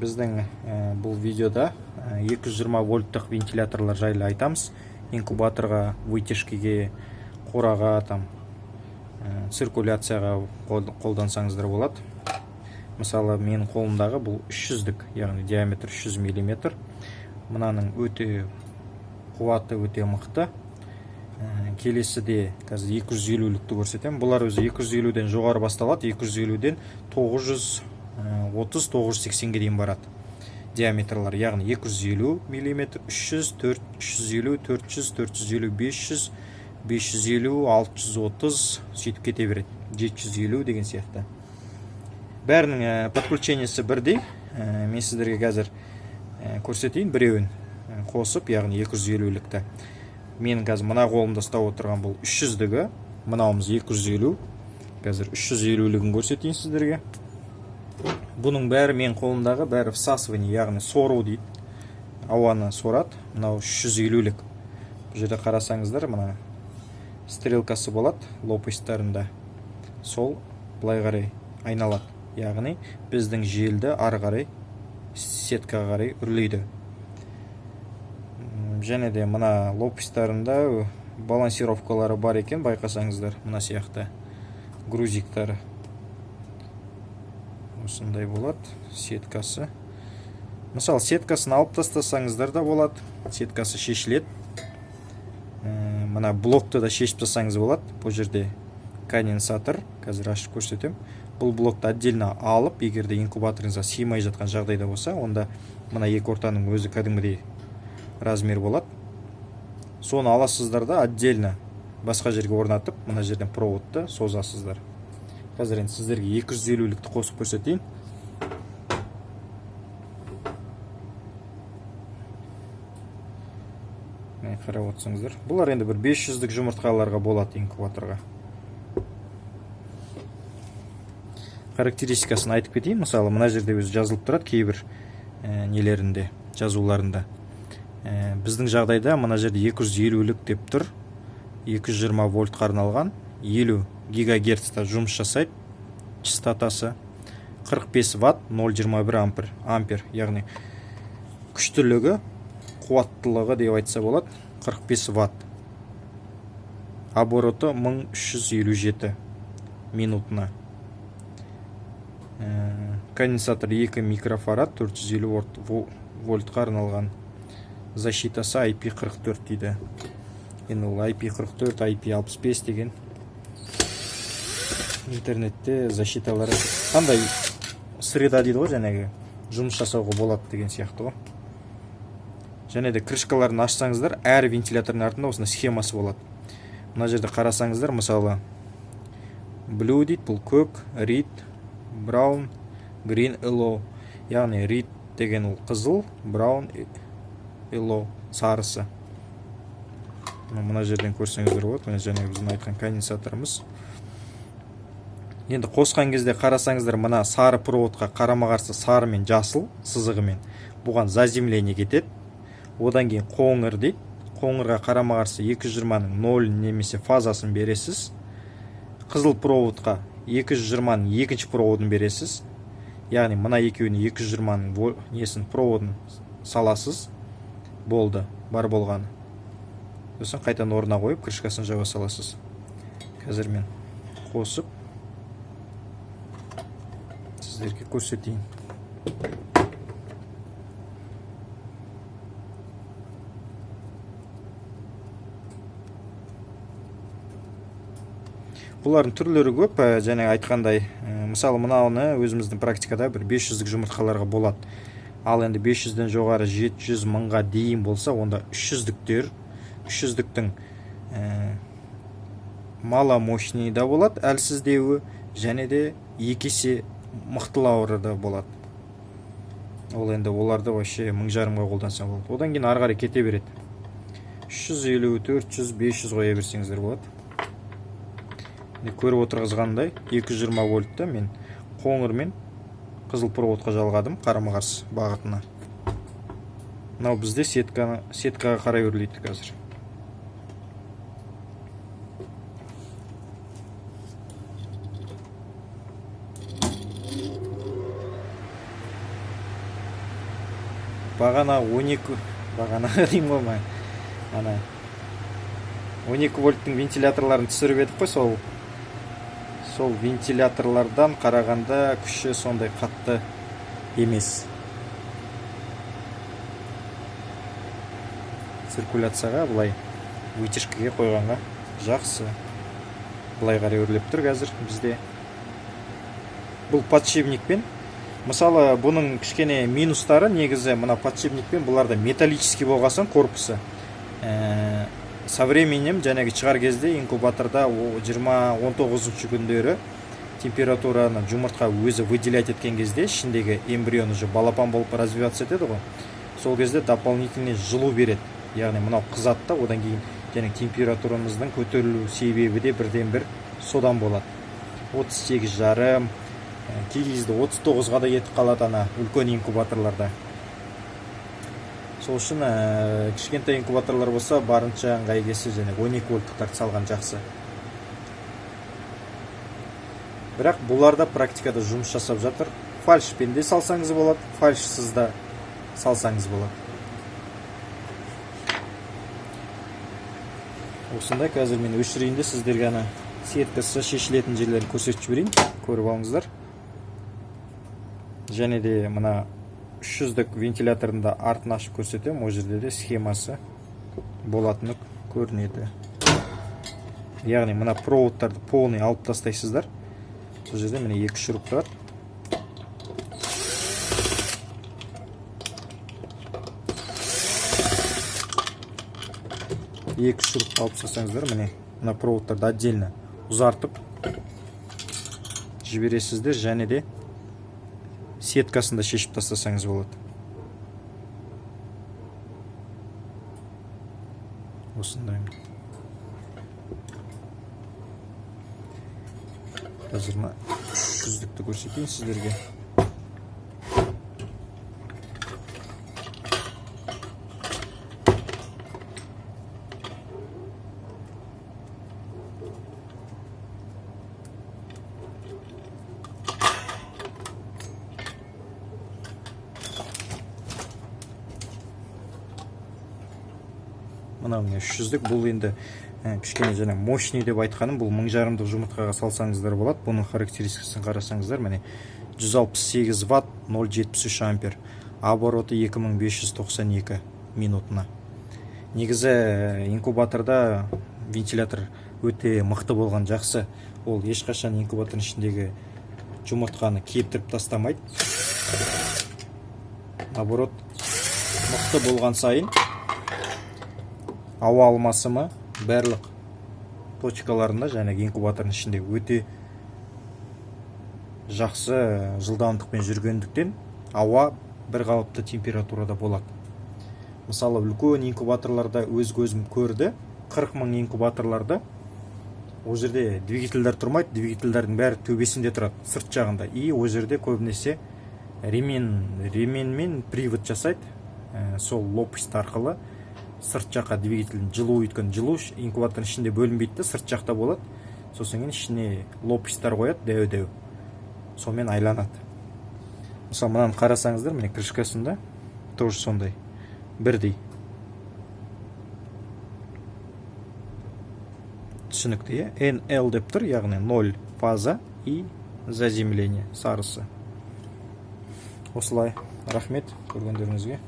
біздің бұл видеода 220 вольттық вентиляторлар жайлы айтамыз. Инкубаторға, вытяжкеге, қораға, циркуляцияға қолдансаңыздар болады. Мысалы, менің қолымдағы бұл 300-дік, яғни диаметр 300 мм. Мынаның өте қуаты өте мықты. Келесіде қазір 250-лікті көрсетем. Бұлар өзі 250-ден жоғары басталады, 250-ден 930-980-ге дейін барады. Диаметрлар, яғни 250 мм, 300, 350, 400, 450, 500, 550, 630 сөйтіп кете береді. 750 деген сияқты. Бәрінің подключениесі бірдей. Мен сіздерге қазір көрсетейін біреуін қосып, яғни 250-лікті. Мен қазір мына қолымда ұстап отырған бұл 300-дігі, мынауымыз 250. Қазір 350-лігін көрсетейін сіздерге. Бұның бәрі мен қолымдағы бәрі всасывание, яғни сору дейді. Ауаны сорады. Мынау 350-лік. Бұл жерде қарасаңыздар, мына стрелкасы болады лопастарында. Сол былай қарай айналады. Яғни біздің желді ары қарай сеткаға қарай үрлейді. Және де мына лопастарында балансировкалары бар екен, байқасаңыздар, мына сияқты грузиктары. Осындай болады сеткасы. Мысалы, сеткасын алып тастасаңыздар да болады. Сеткасы шешіледі. Мына блокты да шешіп тастасаңыз болады. Бұл жерде конденсатор, қазір ашып көрсетем. Бұл блокты отдельно алып, егер де инкубаторыңызға сыймай жатқан жағдайда болса, онда мына екі ортаның өзі кәдімгідей размер болады. Соны аласыздар да отдельно басқа жерге орнатып, мына жерден проводты созасыздар. Қазір енді сіздерге 250-лікті қосып көрсетейін. Қарап отырсаңыздар. Бұлар енді бір 500-дік жұмыртқаларға болады инкубаторға. Характеристикасын айтып кетейін. Мысалы, мына жерде өзі жазылып тұрады кейбір нелерінде, жазуларында. Біздің жағдайда мына жерде 250-лік деп тұр. 220 вольтқа арналған, 50 гигагерцта жұмыс жасайды. Частотасы 45 ватт, 0,21 ампер, яғни күштілігі, қуаттылығы деп айтса болады, 45 ватт. Обороты 1357 минутына. Конденсатор 2 микрофарад, 450 вольтқа арналған. Защитасы IP44 дейді. Енді ол IP44, IP65 деген интернетте защиталары қандай среда дейді ғой, жәнегі жұмыс жасауға болады деген сияқты ғой. Және де крышкаларын ашсаңыздар, әр вентилятордың артында осында схемасы болады. Мына жерде қарасаңыздар, мысалы blue дейді, бұл көк, red, brown, green, yellow. Яғни red деген ол қызыл, brown, yellow сарысы. Мына жерден көрсеңіздер болады. Мына және біздің айтқан конденсаторымыз. Енді қосқан кезде қарасаңыздар, мына сары проводқа қарама-қарсы сары мен жасыл сызығымен бұған заземление кетеді. Одан кейін қоңыр дейді. Қоңырға қарама-қарсы 220-ның 0 немесе фазасын бересіз. Қызыл проводқа 220-ның екінші проводын бересіз. Яғни мына екеуіне 220-ның несін проводын саласыз. Болды, бар болғаны. Сосын қайтадан орнына қойып, крышкасын жаба саласыз. Қазір мен қосып сіздерге көрсетейін. Бұлардың түрлері көп, және айтқандай, мысалы мынауны өзіміздің практикада бір 500-дік жұмыртқаларға болады. Ал енді 500-ден жоғары 700 мыңға дейін болса, онда 300-діктің маломощный да болады, әлсіздеуі, және де екесе мықтылауыры да болады. Ол енді оларды вообще 1000-жарымға қолданса болады. Одан кейін ары қарай кете береді. 350, 400, 500 қоя берсеңіздер болады. Көріп отырғызғандай 220 вольтты мен қоңыр мен қызыл проводқа жалғадым қарама-қарсы бағытына. Мынау бізде сеткаға қарай өрлейді қазір. бағана 12 бағана деймін ғой, ана 12 вольттың вентиляторларын түсіріп едік қой, сол вентиляторлардан қарағанда күші сондай қатты емес. Циркуляцияға былай вытяжкаға қойғанға жақсы. Былай қарай өрлеп тұр қазір бізде. Бұл подшипникпен, мысалы бұның кішкене минустары негізі мына подшипникпен, бұларда металлический болғасын корпусы. Со временем жәнегі шығар кезде инкубаторда 20-19 күндері температураны жұмыртқа өзі выделять еткен кезде ішіндегі эмбрион уже балапан болып развиваться етеді ғой. Сол кезде дополнительный жылу береді. Яғни мынау қызады да, одан кейін және температурамыздың көтерілу себебі де бірден бір содан болады. 38,5, кей кезде 39-ға да етіп қалады ана үлкен инкубаторларда. Сол үшін кішкентай инкубаторлар болса барынша ыңғайлысы және 12 вольттықтарды салған жақсы. Бірақ бұларда практикада жұмыс жасап жатыр. Фальшпен де салсаңыз болады, фальшсыз да салсаңыз болады. Осындай қазір мен өшірейін де сіздерге ана сеткасы шешілетін жерлерін көрсетіп жіберейін, көріп алыңыздар. Және де мына 300-дік вентиляторында артын ашып көрсетем, о жерде де схемасы болатыны көрінеді. Яғни мына проводтарды полный алып тастайсыздар. Бұл жерде міне 2 шуруп тұрады. Екі шуруп алып тастасаңыздар, міне мына проводтарды отдельно ұзартып жібересіздер, және де сеткасында шешіп тастасаңыз болады. Осындай. Қазір 300-дікті көрсетейін сіздерге. Мына 300-дік, бұл енді кішкене және мощный деп айтқаным, бұл 1000-жарымдық жұмыртқаға салсаңыздар болады. Бұның характеристикасын қарасаңыздар, міне 168 ватт, 0,73 ампер, обороты 2592 минутына. Негізі инкубаторда вентилятор өте мықты болған жақсы. Ол ешқашан инкубатордың ішіндегі жұмыртқаны кептіріп тастамайды. Оборот мықты болған сайын ауа алмасымы барлық точкаларында және инкубатордың ішінде өте жақсы жылдамдықпен жүргендіктен ауа бір қалыпты температурада болады. Мысалы үлкен инкубаторларда өз көзім көрді, 40 000 инкубаторларда о жерде двигательдер тұрмайды, двигательдердің бәрі төбесінде тұрады, сырт жағында. И о жерде көбінесе ременмен привод жасайды, сол лопасть арқылы сырт жаққа двигательдің жылу өткен, жылу инкубатордың ішінде бөлінбейді, сырт жақта болады. Сосын кейін ішіне лопастар қояды, дәу-дәу. Сонымен айланады. Мысалы мынаны қарасаңыздар, міне крышкасында тоже сондай бірдей. Түсінікті, NL деп тұр, яғни 0 фаза и заземление, сарысы. Осылай, рахмет көргендеріңізге.